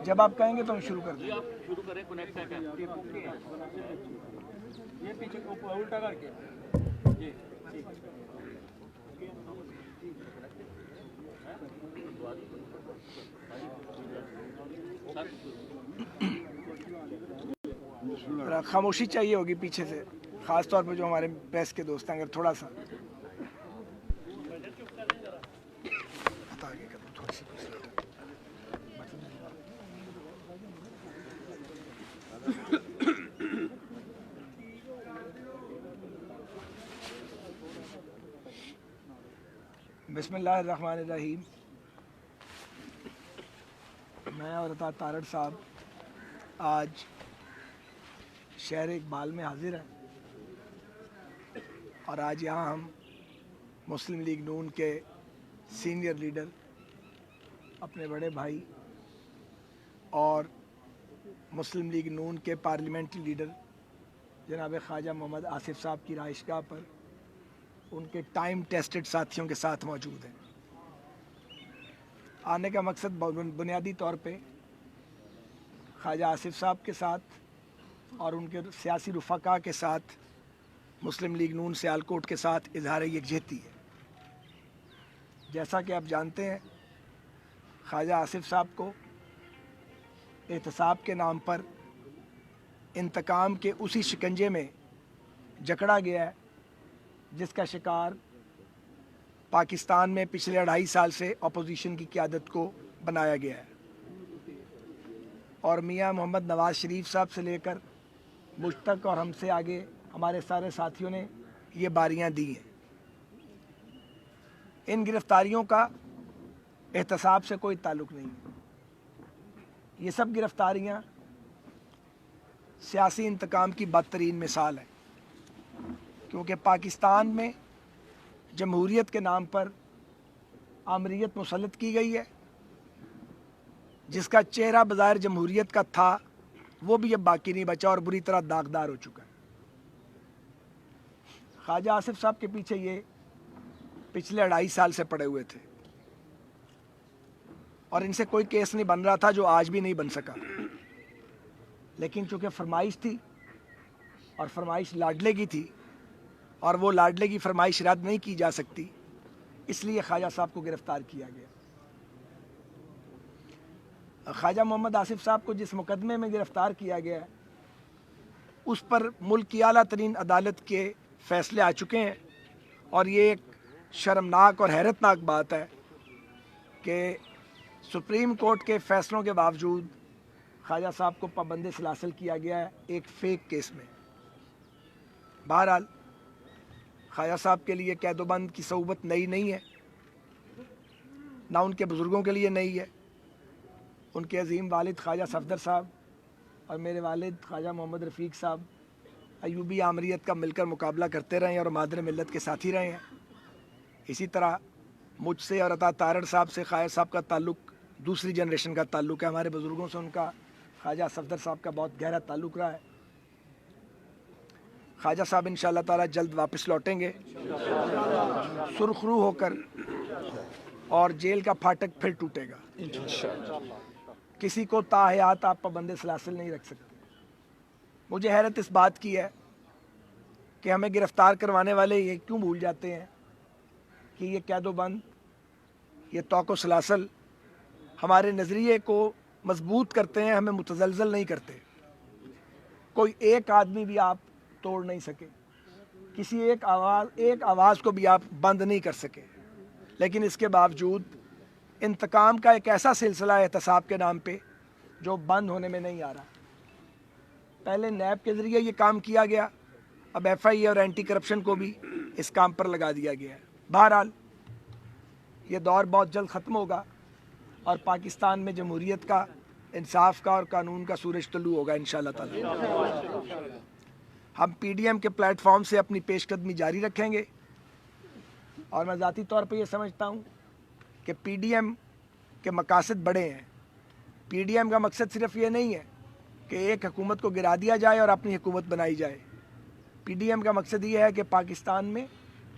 جب آپ کہیں گے تو ہم شروع کر دیں. شروع کریں. کونیکٹ ہے کیا؟ یہ پیچھے کو الٹا کر کے جی ٹھیک ذرا خاموشی چاہیے ہوگی پیچھے سے، خاص طور پہ جو ہمارے پریس کے دوست ہیں. اگر تھوڑا سا آگے کر دو تھوڑی سی. بسم اللہ الرحمن الرحیم. میں اور عطا تارڑ صاحب آج شہر اقبال میں حاضر ہیں، اور آج یہاں ہم مسلم لیگ نون کے سینئر لیڈر، اپنے بڑے بھائی اور مسلم لیگ نون کے پارلیمنٹری لیڈر جناب خواجہ محمد آصف صاحب کی رہائش گاہ پر ان کے ٹائم ٹیسٹڈ ساتھیوں کے ساتھ موجود ہیں. آنے کا مقصد بنیادی طور پہ خواجہ آصف صاحب کے ساتھ اور ان کے سیاسی رفقا کے ساتھ مسلم لیگ نون سیالکوٹ کے ساتھ اظہار یکجہتی ہے. جیسا کہ آپ جانتے ہیں، خواجہ آصف صاحب کو احتساب کے نام پر انتقام کے اسی شکنجے میں جکڑا گیا ہے جس کا شکار پاکستان میں پچھلے 2.5 سال سے اپوزیشن کی قیادت کو بنایا گیا ہے، اور میاں محمد نواز شریف صاحب سے لے کر مجھ تک اور ہم سے آگے ہمارے سارے ساتھیوں نے یہ باریاں دی ہیں. ان گرفتاریوں کا احتساب سے کوئی تعلق نہیں. یہ سب گرفتاریاں سیاسی انتقام کی بدترین مثال ہے، کیونکہ پاکستان میں جمہوریت کے نام پر آمریت مسلط کی گئی ہے. جس کا چہرہ بظاہر جمہوریت کا تھا وہ بھی اب باقی نہیں بچا اور بری طرح داغدار ہو چکا ہے. خواجہ آصف صاحب کے پیچھے یہ پچھلے 2.5 سال سے پڑے ہوئے تھے، اور ان سے کوئی کیس نہیں بن رہا تھا، جو آج بھی نہیں بن سکا. لیکن چونکہ فرمائش تھی اور فرمائش لاڈلے کی تھی، اور وہ لاڈلے کی فرمائش رد نہیں کی جا سکتی، اس لیے خواجہ صاحب کو گرفتار کیا گیا. خواجہ محمد آصف صاحب کو جس مقدمے میں گرفتار کیا گیا ہے اس پر ملک کی اعلیٰ ترین عدالت کے فیصلے آ چکے ہیں، اور یہ ایک شرمناک اور حیرت ناک بات ہے کہ سپریم کورٹ کے فیصلوں کے باوجود خواجہ صاحب کو پابند سلاسل کیا گیا ہے ایک فیک کیس میں. بہرحال خواجہ صاحب کے لیے قید و بند کی صعوبت نئی نہیں ہے، نہ ان کے بزرگوں کے لیے نئی ہے. ان کے عظیم والد خواجہ صفدر صاحب اور میرے والد خواجہ محمد رفیق صاحب ایوبی آمریت کا مل کر مقابلہ کرتے رہے ہیں اور مادر ملت کے ساتھی رہے ہیں. اسی طرح مجھ سے اور عطا تارڑ صاحب سے خواجہ صاحب کا تعلق دوسری جنریشن کا تعلق ہے. ہمارے بزرگوں سے ان کا، خواجہ صفدر صاحب کا بہت گہرا تعلق رہا ہے. خواجہ صاحب انشاءاللہ تعالیٰ جلد واپس لوٹیں گے سرخ رو ہو کر، اور جیل کا پھاٹک پھر ٹوٹے گا. کسی کو تا حیات آپ پابند سلاسل نہیں رکھ سکتے. مجھے حیرت اس بات کی ہے کہ ہمیں گرفتار کروانے والے یہ کیوں بھول جاتے ہیں کہ یہ قید و بند، یہ توق و سلاسل ہمارے نظریے کو مضبوط کرتے ہیں، ہمیں متزلزل نہیں کرتے. کوئی ایک آدمی بھی آپ توڑ نہیں سکے، کسی ایک آواز کو بھی آپ بند نہیں کر سکے. لیکن اس کے باوجود انتقام کا ایک ایسا سلسلہ ہے احتساب کے نام پہ جو بند ہونے میں نہیں آ رہا. پہلے نیب کے ذریعے یہ کام کیا گیا، اب ایف آئی اے اور اینٹی کرپشن کو بھی اس کام پر لگا دیا گیا ہے. بہرحال یہ دور بہت جلد ختم ہوگا اور پاکستان میں جمہوریت کا، انصاف کا اور قانون کا سورج طلوع ہوگا انشاءاللہ تعالی. ہم پی ڈی ایم کے پلیٹ فارم سے اپنی پیش قدمی جاری رکھیں گے، اور میں ذاتی طور پہ یہ سمجھتا ہوں کہ پی ڈی ایم کے مقاصد بڑے ہیں. پی ڈی ایم کا مقصد صرف یہ نہیں ہے کہ ایک حکومت کو گرا دیا جائے اور اپنی حکومت بنائی جائے. پی ڈی ایم کا مقصد یہ ہے کہ پاکستان میں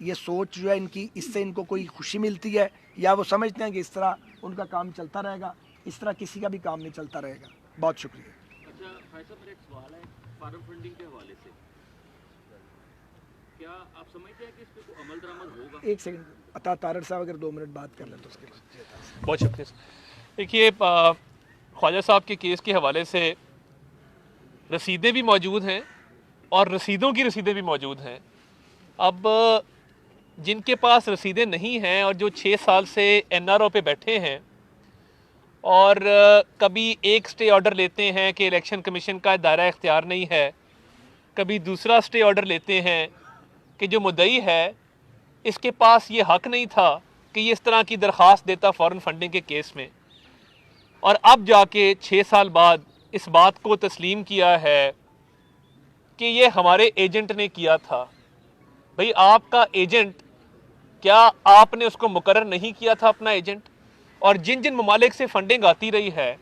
یہ سوچ جو ہے ان کی، اس سے ان کو کوئی خوشی ملتی ہے یا وہ سمجھتے ہیں کہ اس طرح ان کا کام چلتا رہے گا؟ اس طرح کسی کا بھی کام نہیں چلتا رہے گا. بہت شکریہ. اچھا بھائی صاحب، میرا ایک سوال ہے فارم فنڈنگ کے حوالے سے. کیا آپ سمجھتے ہیں کہ اس پہ کوئی عمل درآمد ہوگا؟ ایک سیکنڈ عطا طارر صاحب اگر 2 منٹ بات کر لیں تو اس کے بعد. بہت شکریہ. دیکھیے، خواجہ صاحب کے کیس کے حوالے سے رسیدیں بھی موجود ہیں اور رسیدوں کی رسیدیں بھی موجود ہیں. اب جن کے پاس رسیدیں نہیں ہیں اور جو 6 سال سے NRO پہ بیٹھے ہیں اور کبھی ایک سٹے آرڈر لیتے ہیں کہ الیکشن کمیشن کا دائرہ اختیار نہیں ہے، کبھی دوسرا سٹے آرڈر لیتے ہیں کہ جو مدعی ہے اس کے پاس یہ حق نہیں تھا کہ یہ اس طرح کی درخواست دیتا فارن فنڈنگ کے کیس میں، اور اب جا کے 6 سال بعد اس بات کو تسلیم کیا ہے کہ یہ ہمارے ایجنٹ نے کیا تھا. بھئی آپ کا ایجنٹ، کیا آپ نے اس کو مقرر نہیں کیا تھا اپنا ایجنٹ؟ اور جن جن ممالک سے فنڈنگ آتی رہی ہے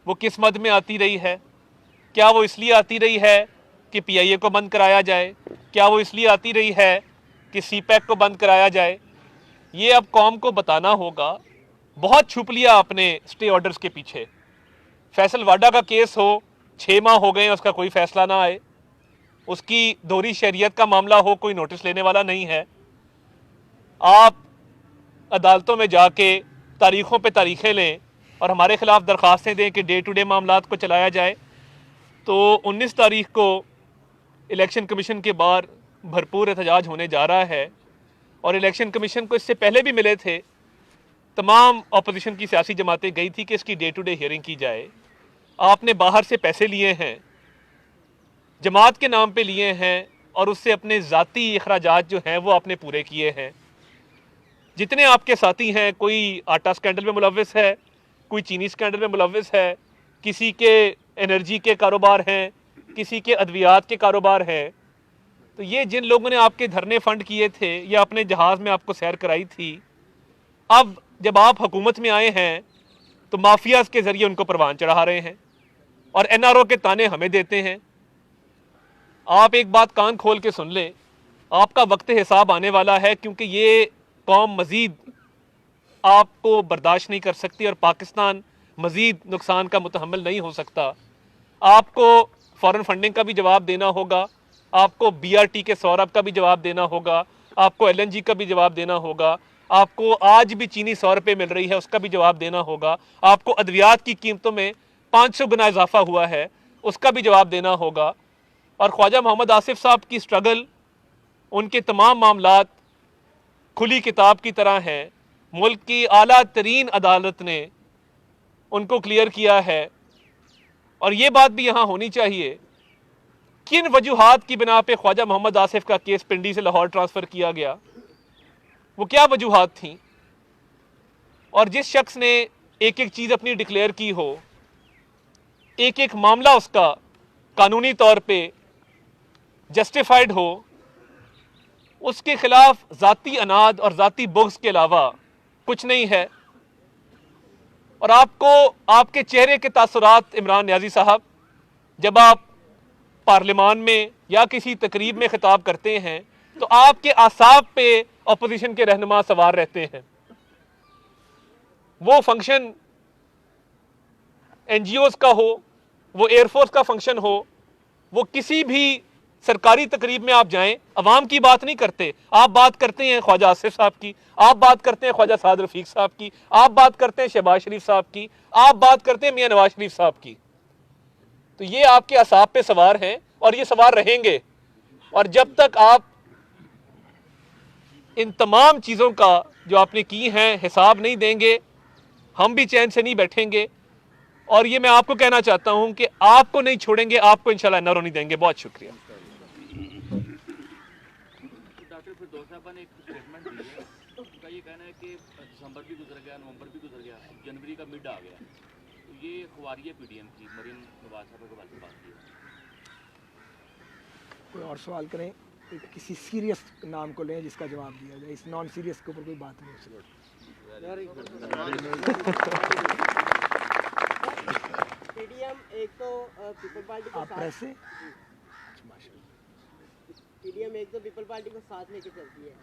وہ کس مد میں آتی رہی ہے؟ کیا وہ اس لیے آتی رہی ہے کہ PIA کو بند کرایا جائے؟ کیا وہ اس لیے آتی رہی ہے کہ CPEC کو بند کرایا جائے؟ یہ اب قوم کو بتانا ہوگا. بہت چھپ لیا آپ نے سٹے آرڈرز کے پیچھے. فیصل واڈا کا کیس ہو، 6 ماہ ہو گئے اس کا کوئی فیصلہ نہ آئے. اس کی دوہری شہریت کا معاملہ ہو، کوئی نوٹس لینے والا نہیں ہے. آپ عدالتوں میں جا کے تاریخوں پہ تاریخیں لیں اور ہمارے خلاف درخواستیں دیں کہ ڈے ٹو ڈے معاملات کو چلایا جائے. تو 19 تاریخ کو الیکشن کمیشن کے باہر بھرپور احتجاج ہونے جا رہا ہے، اور الیکشن کمیشن کو اس سے پہلے بھی ملے تھے. تمام اپوزیشن کی سیاسی جماعتیں گئی تھی کہ اس کی ڈے ٹو ڈے ہیئرنگ کی جائے. آپ نے باہر سے پیسے لیے ہیں، جماعت کے نام پہ لیے ہیں، اور اس سے اپنے ذاتی اخراجات جو ہیں وہ آپ نے پورے کیے ہیں. جتنے آپ کے ساتھی ہیں، کوئی آٹا سکینڈل میں ملوث ہے، کوئی چینی سکینڈل میں ملوث ہے، کسی کے انرجی کے کاروبار ہیں، کسی کے ادویات کے کاروبار ہیں. تو یہ جن لوگوں نے آپ کے دھرنے فنڈ کیے تھے یا اپنے جہاز میں آپ کو سیر کرائی تھی، اب جب آپ حکومت میں آئے ہیں تو مافیاز کے ذریعے ان کو پروان چڑھا رہے ہیں اور NRO کے تانے ہمیں دیتے ہیں. آپ ایک بات کان کھول کے سن لیں، آپ کا وقت حساب آنے والا ہے، کیونکہ یہ قوم مزید آپ کو برداشت نہیں کر سکتی اور پاکستان مزید نقصان کا متحمل نہیں ہو سکتا. آپ کو فارن فنڈنگ کا بھی جواب دینا ہوگا، آپ کو BRT کے سورب کا بھی جواب دینا ہوگا، آپ کو LNG کا بھی جواب دینا ہوگا، آپ کو آج بھی چینی 100 روپے مل رہی ہے اس کا بھی جواب دینا ہوگا، آپ کو ادویات کی قیمتوں میں 500 گنا اضافہ ہوا ہے اس کا بھی جواب دینا ہوگا. اور خواجہ محمد آصف صاحب کی سٹرگل، ان کے تمام معاملات کھلی کتاب کی طرح ہیں. ملک کی اعلیٰ ترین عدالت نے ان کو کلیئر کیا ہے. اور یہ بات بھی یہاں ہونی چاہیے، کن وجوہات کی بنا پہ خواجہ محمد آصف کا کیس پنڈی سے لاہور ٹرانسفر کیا گیا، وہ کیا وجوہات تھیں؟ اور جس شخص نے ایک ایک چیز اپنی ڈکلیئر کی ہو، ایک ایک معاملہ اس کا قانونی طور پہ جسٹیفائڈ ہو، اس کے خلاف ذاتی اناد اور ذاتی بغض کے علاوہ کچھ نہیں ہے. اور آپ کو آپ کے چہرے کے تاثرات، عمران نیازی صاحب، جب آپ پارلیمان میں یا کسی تقریب میں خطاب کرتے ہیں تو آپ کے اعصاب پہ اپوزیشن کے رہنما سوار رہتے ہیں. وہ فنکشن NGOs کا ہو، وہ ایئر فورس کا فنکشن ہو، وہ کسی بھی سرکاری تقریب میں آپ جائیں، عوام کی بات نہیں کرتے. آپ بات کرتے ہیں خواجہ آصف صاحب کی، آپ بات کرتے ہیں خواجہ سعد رفیق صاحب کی، آپ بات کرتے ہیں شہباز شریف صاحب کی، آپ بات کرتے ہیں میاں نواز شریف صاحب کی. تو یہ آپ کے اعصاب پہ سوار ہیں اور یہ سوار رہیں گے. اور جب تک آپ ان تمام چیزوں کا جو آپ نے کی ہیں حساب نہیں دیں گے، ہم بھی چین سے نہیں بیٹھیں گے. اور یہ میں آپ کو کہنا چاہتا ہوں کہ آپ کو نہیں چھوڑیں گے، آپ کو انشاءاللہ NRO نہیں دیں گے. بہت شکریہ. ڈاکٹر فردوس صاحبہ نے ایک اسٹیٹمنٹ دی ہے، ان کا یہ کہنا ہے کہ دسمبر بھی گزر گیا، نومبر بھی گزر گیا، جنوری کا مڈ آ گیا. تو یہ خواری ہے PDM کی، مریم نواز صاحبہ کے بارے میں بات کی ہے. کوئی اور سوال کریں؟ کسی سیریس نام کو لیں جس کا جواب دیا جائے، اس نان سیریس کے اوپر کوئی بات نہیں ہو سکتی. PDM ایک تو پیپل پارٹی کو آپ پریس سے PDM ایک تو پیپل پارٹی کو ساتھ لے کے چلتی ہے،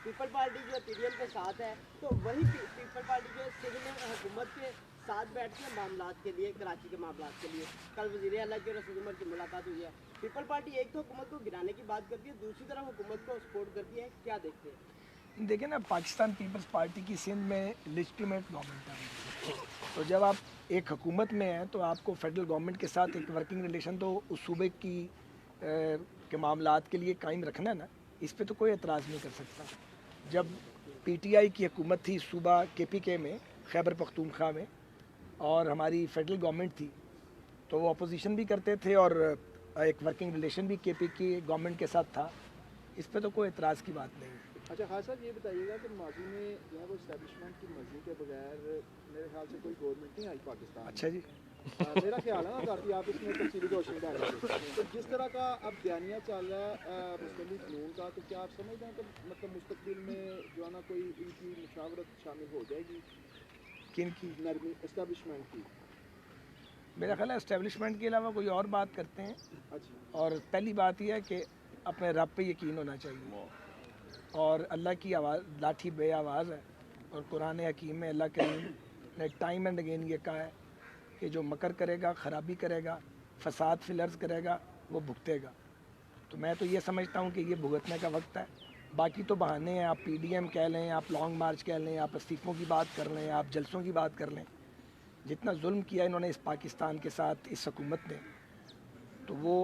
پیپل پارٹی جو PDM کے ساتھ ہے تو وہی پیپل پارٹی جو سول حکومت کے ساتھ بیٹھتی ہے معاملات کے لیے، کراچی کے معاملات کے لیے. کل وزیر اعلیٰ کی اور رشید عمر کی ملاقات ہوئی ہے. پیپل پارٹی ایک تو حکومت کو گرانے کی بات کرتی ہے، دوسری طرف حکومت کو سپورٹ کرتی ہے. کیا دیکھتے ہیں؟ دیکھیں نا، پاکستان پیپلز پارٹی کی سندھ میں لیجٹیمیٹ گورنمنٹ ہے. تو جب آپ ایک حکومت میں ہیں تو آپ کو فیڈرل گورنمنٹ کے ساتھ ایک ورکنگ ریلیشن تو اس صوبے کی کے معاملات کے لیے قائم رکھنا ہے نا. اس پہ تو کوئی اعتراض نہیں کر سکتا. جب PTI کی حکومت تھی صوبہ KPK میں، خیبر پختونخوا میں، اور ہماری فیڈرل گورنمنٹ تھی تو وہ اپوزیشن بھی کرتے تھے اور ایک ورکنگ ریلیشن بھی KPK گورنمنٹ کے ساتھ تھا. اس پہ تو کوئی اعتراض کی بات نہیں ہے. اچھا خالد صاحب، یہ بتائیے گا کہ ماضی میں جو ہے وہ اسٹیبلشمنٹ کی مرضی کے بغیر میرے خیال سے کوئی گورنمنٹ نہیں آئی پاکستان. اچھا جی. میرا خیال ہے نا، کافی آپ اس میں تفصیلی روشنی ڈال رہے ہیں. تو جس طرح کا اب بیانیہ چل رہا ہے مستقبل قانون کا، تو کیا آپ سمجھتے ہیں کہ مطلب مستقبل میں جو ہے نا کوئی ان کی مشاورت شامل ہو جائے گی؟ کن کی؟ نرمی اسٹیبلشمنٹ کی. میرا خیال ہے اسٹیبلشمنٹ کے علاوہ کوئی اور بات کرتے ہیں. اچھا. اور پہلی بات یہ ہے کہ اپنے رب پہ یقین ہونا چاہیے. اور اللہ کی آواز لاٹھی بے آواز ہے. اور قرآن حکیم میں اللہ کریم نے ٹائم اینڈ اگین یہ کہا ہے کہ جو مکر کرے گا، خرابی کرے گا، فساد فی الارض کرے گا، وہ بھگتے گا. تو میں تو یہ سمجھتا ہوں کہ یہ بھگتنے کا وقت ہے. باقی تو بہانے ہیں، آپ PDM کہہ لیں، آپ لانگ مارچ کہہ لیں، آپ استعفوں کی بات کر لیں، آپ جلسوں کی بات کر لیں. جتنا ظلم کیا انہوں نے اس پاکستان کے ساتھ، اس حکومت نے، تو وہ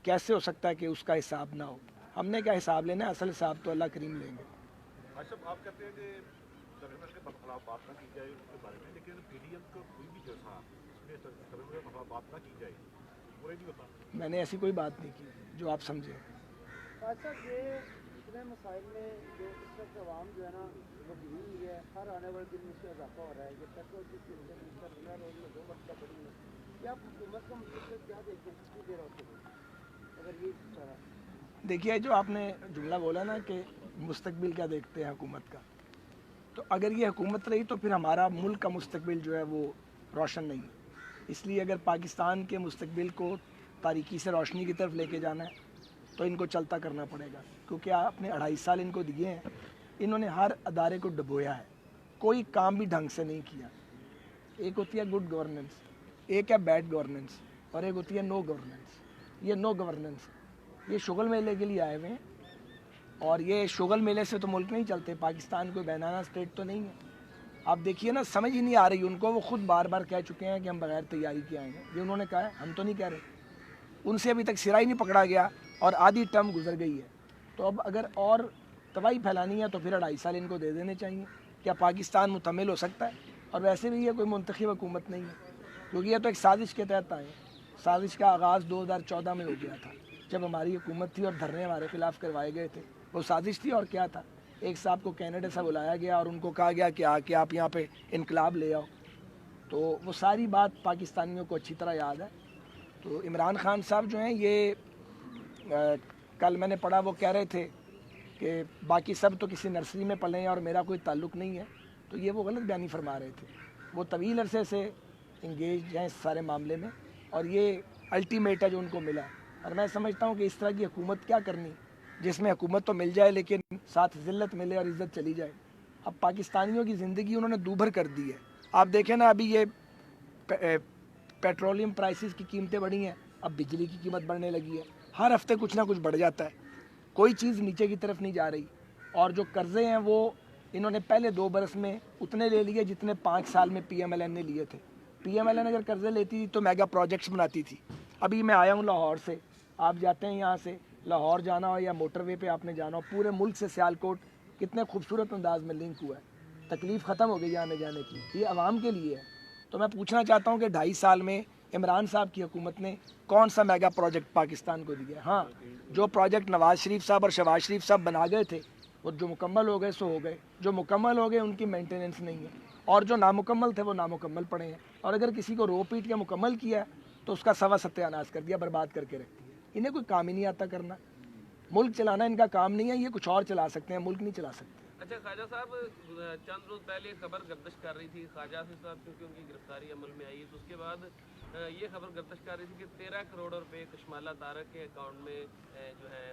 کیسے ہو سکتا ہے کہ اس کا حساب نہ ہو. ہم نے کیا حساب لینا ہے؟ اصل حساب تو اللہ کریم لیں گے. صاحب آپ کہتے ہیں کہ سرکار کے خلاف بات نہ کی جائے اس کے بارے میں، لیکن PDM کا کوئی بھی جلسہ اس میں سرکار کے خلاف بات نہ کی جائے، برا نہیں ہوتا؟ میں نے ایسی کوئی بات نہیں کی جو آپ سمجھیں. خالد صاحب، یہ اتنے مسائل میں جو اس وقت عوام جو ہے نا وہ گری ہوئی ہے، ہر آنے والے دن میں اس کا اضافہ ہو رہا ہے. یہ پیٹرول کی قیمتیں 15 روز میں 2 مرتبہ بڑھی ہیں. کیا آپ حکومت کا مستقبل کیا دیکھتے ہیں؟ کتنی دیر ہو سکے اگر یہ سارا؟ دیکھیے، جو آپ نے جملہ بولا نا کہ مستقبل کیا دیکھتے ہیں حکومت کا، تو اگر یہ حکومت رہی تو پھر ہمارا ملک کا مستقبل جو ہے وہ روشن نہیں ہے. اس لیے اگر پاکستان کے مستقبل کو تاریکی سے روشنی کی طرف لے کے جانا ہے تو ان کو چلتا کرنا پڑے گا. کیونکہ آپ نے 2.5 سال ان کو دیے ہیں، انہوں نے ہر ادارے کو ڈبویا ہے، کوئی کام بھی ڈھنگ سے نہیں کیا. ایک ہوتی ہے گڈ گورننس، ایک ہے بیڈ گورننس، اور ایک ہوتی ہے نو گورننس. یہ نو گورننس، یہ شغل میلے کے لیے آئے ہوئے ہیں. اور یہ شغل میلے سے تو ملک نہیں چلتے. پاکستان کوئی بینانہ اسٹیٹ تو نہیں ہے. آپ دیکھیے نا، سمجھ ہی نہیں آ رہی ان کو. وہ خود بار بار کہہ چکے ہیں کہ ہم بغیر تیاری کے آئیں گے. یہ انہوں نے کہا ہے، ہم تو نہیں کہہ رہے. ان سے ابھی تک سرا ہی نہیں پکڑا گیا اور آدھی ٹرم گزر گئی ہے. تو اب اگر اور تباہی پھیلانی ہے تو پھر 2.5 سال ان کو دے دینے چاہیے. کیا پاکستان مکمل ہو سکتا ہے؟ اور ویسے بھی یہ کوئی منتخب حکومت نہیں ہے، کیونکہ یہ تو ایک سازش کے تحت آئے. سازش کا آغاز 2014 میں ہو گیا تھا جب ہماری حکومت تھی اور دھرنے ہمارے خلاف کروائے گئے تھے. وہ سازش تھی اور کیا تھا؟ ایک صاحب کو کینیڈا سے بلایا گیا اور ان کو کہا گیا کہ آپ یہاں پہ انقلاب لے آؤ. تو وہ ساری بات پاکستانیوں کو اچھی طرح یاد ہے. تو عمران خان صاحب جو ہیں، یہ کل میں نے پڑھا وہ کہہ رہے تھے کہ باقی سب تو کسی نرسری میں پلے ہیں اور میرا کوئی تعلق نہیں ہے. تو یہ وہ غلط بیانی فرما رہے تھے. وہ طویل عرصے سے انگیج ہیں اس سارے معاملے میں، اور یہ الٹیمیٹ ہے جو ان کو ملا. اور میں سمجھتا ہوں کہ اس طرح کی حکومت کیا کرنی جس میں حکومت تو مل جائے لیکن ساتھ ذلت ملے اور عزت چلی جائے. اب پاکستانیوں کی زندگی انہوں نے دوبھر کر دی ہے. آپ دیکھیں نا، ابھی یہ پیٹرولیم پرائسز کی قیمتیں بڑھی ہیں، اب بجلی کی قیمت بڑھنے لگی ہے. ہر ہفتے کچھ نہ کچھ بڑھ جاتا ہے، کوئی چیز نیچے کی طرف نہیں جا رہی. اور جو قرضے ہیں وہ انہوں نے پہلے 2 برس میں اتنے لے لیے جتنے 5 سال میں PMLN نے لیے تھے. PMLN اگر قرضے لیتی تھی تو میگا پروجیکٹس بناتی تھی. ابھی میں آیا ہوں لاہور سے، آپ جاتے ہیں یہاں سے لاہور جانا ہو یا موٹر وے پہ آپ نے جانا ہو، پورے ملک سے سیالکوٹ کتنے خوبصورت انداز میں لنک ہوا ہے. تکلیف ختم ہو گئی آنے جانے کی. یہ عوام کے لیے ہے. تو میں پوچھنا چاہتا ہوں کہ 2.5 سال میں عمران صاحب کی حکومت نے کون سا میگا پروجیکٹ پاکستان کو دیا ہے؟ ہاں، جو پروجیکٹ نواز شریف صاحب اور شہباز شریف صاحب بنا گئے تھے وہ جو مکمل ہو گئے سو ہو گئے. جو مکمل ہو گئے ان کی مینٹیننس نہیں ہے، اور جو نامکمل تھے وہ نامکمل پڑے ہیں. اور اگر کسی کو رو پیٹ کے مکمل کیا ہے تو اس کا سوا ستیاناش کر دیا، برباد کر کے رکھ دیا. انہیں کوئی کام ہی نہیں آتا کرنا. ملک چلانا ان کا کام نہیں ہے. یہ کچھ اور چلا سکتے ہیں، ملک نہیں چلا سکتے. اچھا خواجہ صاحب، چند روز پہلے خبر گردش کر رہی تھی خواجہ حافظ صاحب، کیونکہ ان کی گرفتاری عمل میں آئی ہے، تو اس کے بعد یہ خبر گردش کر رہی تھی کہ 13 کروڑ روپے کشمالہ طارق کے اکاؤنٹ میں جو ہے